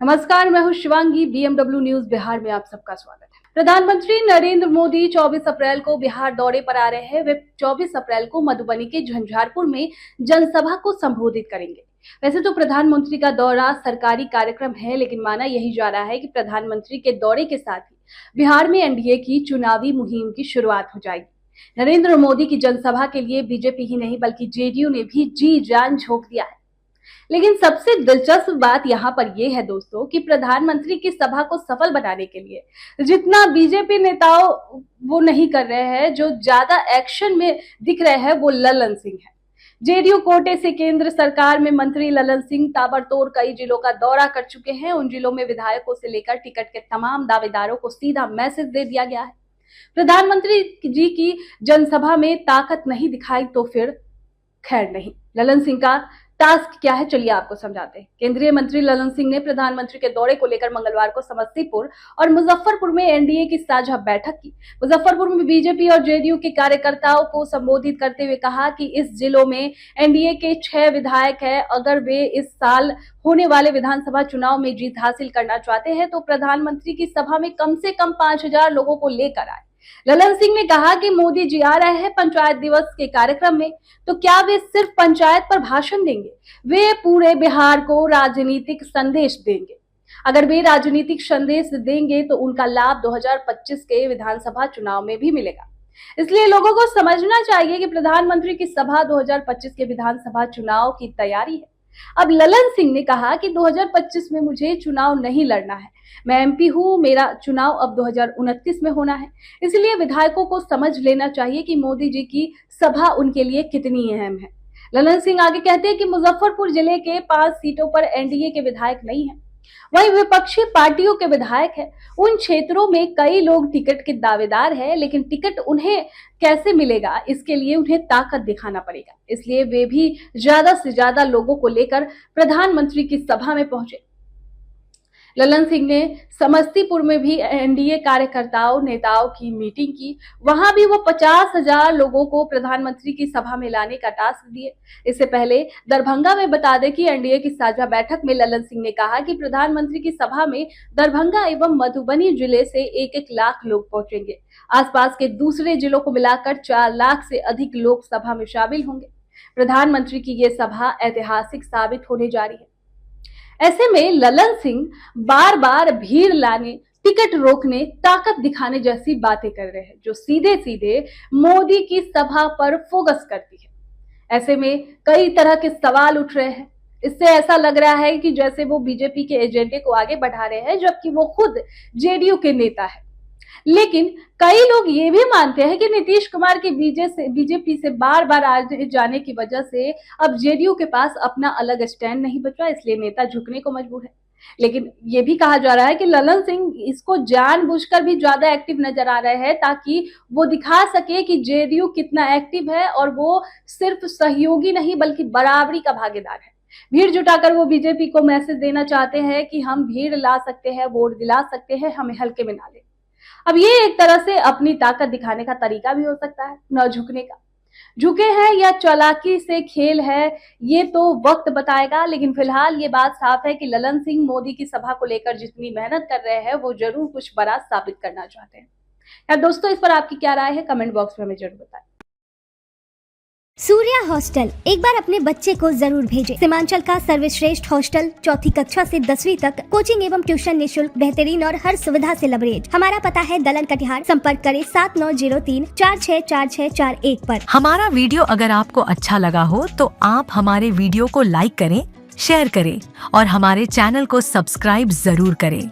नमस्कार, मैं हूं शिवांगी। BMW न्यूज बिहार में आप सबका स्वागत है। प्रधानमंत्री नरेंद्र मोदी 24 अप्रैल को बिहार दौरे पर आ रहे हैं। वे 24 अप्रैल को मधुबनी के झंझारपुर में जनसभा को संबोधित करेंगे। वैसे तो प्रधानमंत्री का दौरा सरकारी कार्यक्रम है, लेकिन माना यही जा रहा है कि प्रधानमंत्री के दौरे के साथ ही बिहार में एनडीए की चुनावी मुहिम की शुरुआत हो जाएगी। नरेंद्र मोदी की जनसभा के लिए बीजेपी ही नहीं बल्कि जेडीयू ने भी जी जान झोंक दिया है। लेकिन सबसे दिलचस्प बात यहाँ पर यह है दोस्तों कि प्रधानमंत्री की सभा को सफल बनाने के लिए जितना बीजेपी नेताओं वो नहीं कर रहे हैं, जो ज्यादा एक्शन में दिख रहे हैं वो ललन सिंह है। जेडीयू कोटे से केंद्र सरकार में मंत्री ललन सिंह ताबड़तोड़ कई जिलों का दौरा कर चुके हैं। उन जिलों में विधायकों से लेकर टिकट के तमाम दावेदारों को सीधा मैसेज दे दिया गया है। प्रधानमंत्री जी की जनसभा में ताकत नहीं दिखाई तो फिर खैर नहीं। ललन सिंह का टास्क क्या है, चलिए आपको समझाते हैं। केंद्रीय मंत्री ललन सिंह ने प्रधानमंत्री के दौरे को लेकर मंगलवार को समस्तीपुर और मुजफ्फरपुर में एनडीए की साझा बैठक की। मुजफ्फरपुर में बीजेपी और जेडीयू के कार्यकर्ताओं को संबोधित करते हुए कहा कि इस जिलों में एनडीए के 6 विधायक हैं। अगर वे इस साल होने वाले विधानसभा चुनाव में जीत हासिल करना चाहते हैं तो प्रधानमंत्री की सभा में कम से कम 5000 लोगों को लेकर आए। ललन सिंह ने कहा कि मोदी जी आ रहे हैं पंचायत दिवस के कार्यक्रम में, तो क्या वे सिर्फ पंचायत पर भाषण देंगे? वे पूरे बिहार को राजनीतिक संदेश देंगे। अगर वे राजनीतिक संदेश देंगे तो उनका लाभ 2025 के विधानसभा चुनाव में भी मिलेगा। इसलिए लोगों को समझना चाहिए कि प्रधानमंत्री की सभा 2025 के विधानसभा चुनाव की तैयारी है। अब ललन सिंह ने कहा कि 2025 में मुझे चुनाव नहीं लड़ना है, मैं एमपी हूं, मेरा चुनाव अब 2029 में होना है। इसलिए विधायकों को समझ लेना चाहिए कि मोदी जी की सभा उनके लिए कितनी अहम है। ललन सिंह आगे कहते हैं कि मुजफ्फरपुर जिले के 5 सीटों पर एनडीए के विधायक नहीं है, वहीं विपक्षी पार्टियों के विधायक है। उन क्षेत्रों में कई लोग टिकट के दावेदार हैं, लेकिन टिकट उन्हें कैसे मिलेगा, इसके लिए उन्हें ताकत दिखाना पड़ेगा। इसलिए वे भी ज्यादा से ज्यादा लोगों को लेकर प्रधानमंत्री की सभा में पहुंचे। ललन सिंह ने समस्तीपुर में भी एनडीए कार्यकर्ताओं नेताओं की मीटिंग की। वहां भी वो 50,000 लोगों को प्रधानमंत्री की सभा में लाने का टास्क दिए। इससे पहले दरभंगा में बता दें कि एनडीए की साझा बैठक में ललन सिंह ने कहा कि प्रधानमंत्री की सभा में दरभंगा एवं मधुबनी जिले से 1-1 लाख लोग पहुंचेंगे। आसपास के दूसरे जिलों को मिलाकर 4 लाख से अधिक लोग सभा में शामिल होंगे। प्रधानमंत्री की ये सभा ऐतिहासिक साबित होने जा रही है। ऐसे में ललन सिंह बार बार भीड़ लाने, टिकट रोकने, ताकत दिखाने जैसी बातें कर रहे हैं, जो सीधे सीधे मोदी की सभा पर फोकस करती है। ऐसे में कई तरह के सवाल उठ रहे हैं। इससे ऐसा लग रहा है कि जैसे वो बीजेपी के एजेंडे को आगे बढ़ा रहे हैं, जबकि वो खुद जेडीयू के नेता है। लेकिन कई लोग ये भी मानते हैं कि नीतीश कुमार के बीजेपी से बार बार आ जाने की वजह से अब जेडीयू के पास अपना अलग स्टैंड नहीं बचा, इसलिए नेता झुकने को मजबूर है। लेकिन ये भी कहा जा रहा है कि ललन सिंह इसको जानबूझकर भी ज्यादा एक्टिव नजर आ रहे हैं, ताकि वो दिखा सके कि जेडीयू कितना एक्टिव है और वो सिर्फ सहयोगी नहीं बल्कि बराबरी का भागीदार है। भीड़ जुटाकर वो बीजेपी को मैसेज देना चाहते हैं कि हम भीड़ ला सकते हैं, वोट दिला सकते हैं, हमें हल्के में ना ले। अब ये एक तरह से अपनी ताकत दिखाने का तरीका भी हो सकता है, न झुकने का। झुके हैं या चालाकी से खेल है, ये तो वक्त बताएगा। लेकिन फिलहाल ये बात साफ है कि ललन सिंह मोदी की सभा को लेकर जितनी मेहनत कर रहे हैं, वो जरूर कुछ बड़ा साबित करना चाहते हैं। यार दोस्तों, इस पर आपकी क्या राय है, कमेंट बॉक्स में हमें जरूर बताएं। सूर्या हॉस्टल एक बार अपने बच्चे को जरूर भेजें। सीमांचल का सर्वश्रेष्ठ हॉस्टल, 4ठी कक्षा से 10वीं तक कोचिंग एवं ट्यूशन निःशुल्क, बेहतरीन और हर सुविधा से लबरेज। हमारा पता है दलन कटिहार। संपर्क करें 7903 464641 पर। हमारा वीडियो अगर आपको अच्छा लगा हो तो आप हमारे वीडियो को लाइक करें, शेयर करें और हमारे चैनल को सब्सक्राइब जरूर करें।